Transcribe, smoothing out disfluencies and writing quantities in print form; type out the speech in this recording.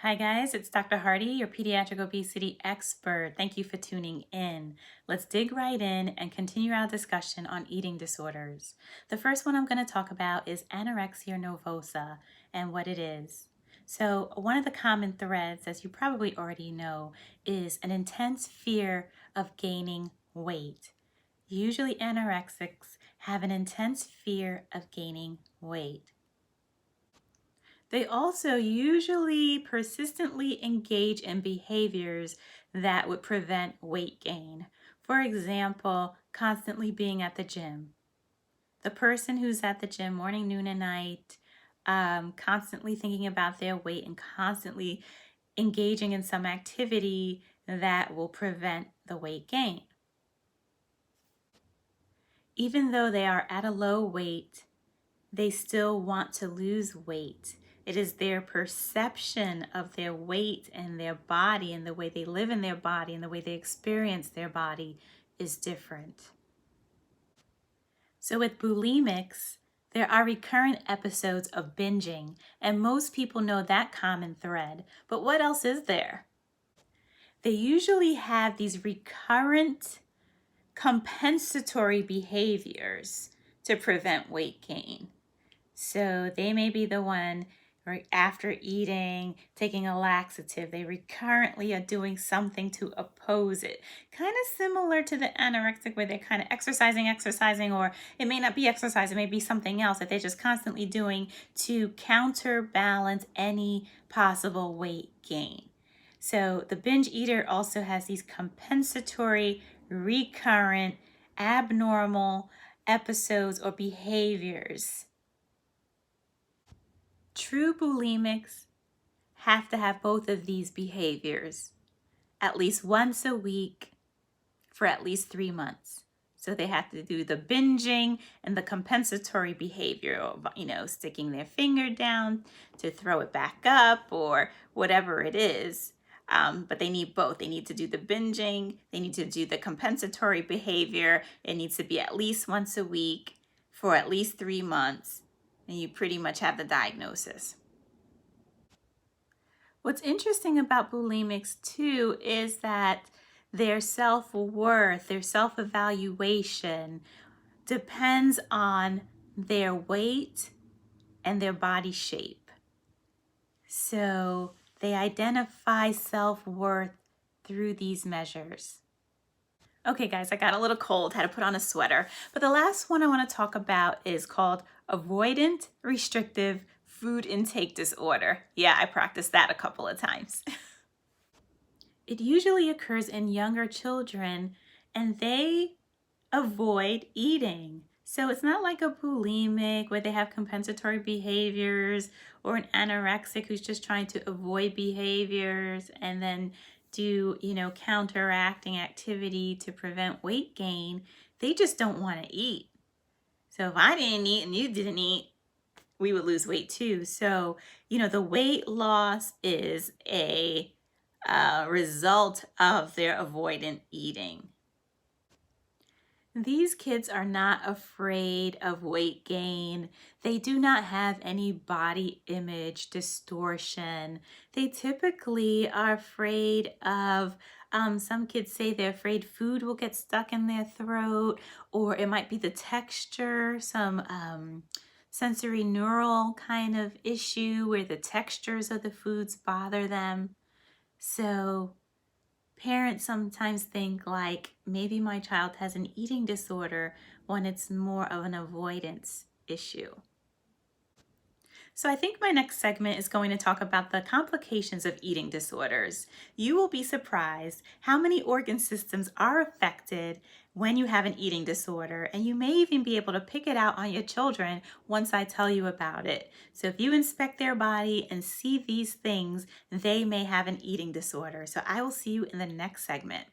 Hi guys, it's Dr. Hardy, your pediatric obesity expert. Thank you for tuning in. Let's dig right in and continue our discussion on eating disorders. The first one I'm going to talk about is anorexia nervosa and what it is. So one of the common threads, as you probably already know, is an intense fear of gaining weight. Usually anorexics have an intense fear of gaining weight. They also usually persistently engage in behaviors that would prevent weight gain. For example, constantly being at the gym. The person who's at the gym morning, noon, and night, constantly thinking about their weight and constantly engaging in some activity that will prevent the weight gain. Even though they are at a low weight, they still want to lose weight. It is their perception of their weight and their body and the way they live in their body and the way they experience their body is different. So with bulimics, there are recurrent episodes of binging, and most people know that common thread. But what else is there? They usually have these recurrent compensatory behaviors to prevent weight gain. So they may be the one right after eating, taking a laxative. They recurrently are doing something to oppose it. Kind of similar to the anorexic where they're kind of exercising, or it may not be exercise, it may be something else that they're just constantly doing to counterbalance any possible weight gain. So the binge eater also has these compensatory, recurrent, abnormal episodes or behaviors. True bulimics have to have both of these behaviors at least once a week for at least 3 months. So they have to do the binging and the compensatory behavior of, sticking their finger down to throw it back up or whatever it is. But they need both. They need to do the binging. They need to do the compensatory behavior. It needs to be at least once a week for at least 3 months. And you pretty much have the diagnosis. What's interesting about bulimics too is that their self-worth, their self-evaluation depends on their weight and their body shape. So they identify self-worth through these measures. Okay guys, I got a little cold, had to put on a sweater. But the last one I want to talk about is called Avoidant Restrictive Food Intake Disorder. Yeah, I practiced that a couple of times. It usually occurs in younger children and they avoid eating. So it's not like a bulimic where they have compensatory behaviors or an anorexic who's just trying to avoid behaviors and then do, counteracting activity to prevent weight gain. They just don't want to eat. So if I didn't eat and you didn't eat, we would lose weight too. So, the weight loss is a result of their avoidant eating. These kids are not afraid of weight gain. They do not have any body image distortion. They typically are afraid of, some kids say they're afraid food will get stuck in their throat, or it might be the texture, some sensory neural kind of issue where the textures of the foods bother them. So parents sometimes think like maybe my child has an eating disorder when it's more of an avoidance issue. So I think my next segment is going to talk about the complications of eating disorders. You will be surprised how many organ systems are affected when you have an eating disorder, and you may even be able to pick it out on your children once I tell you about it. So if you inspect their body and see these things, they may have an eating disorder. So I will see you in the next segment.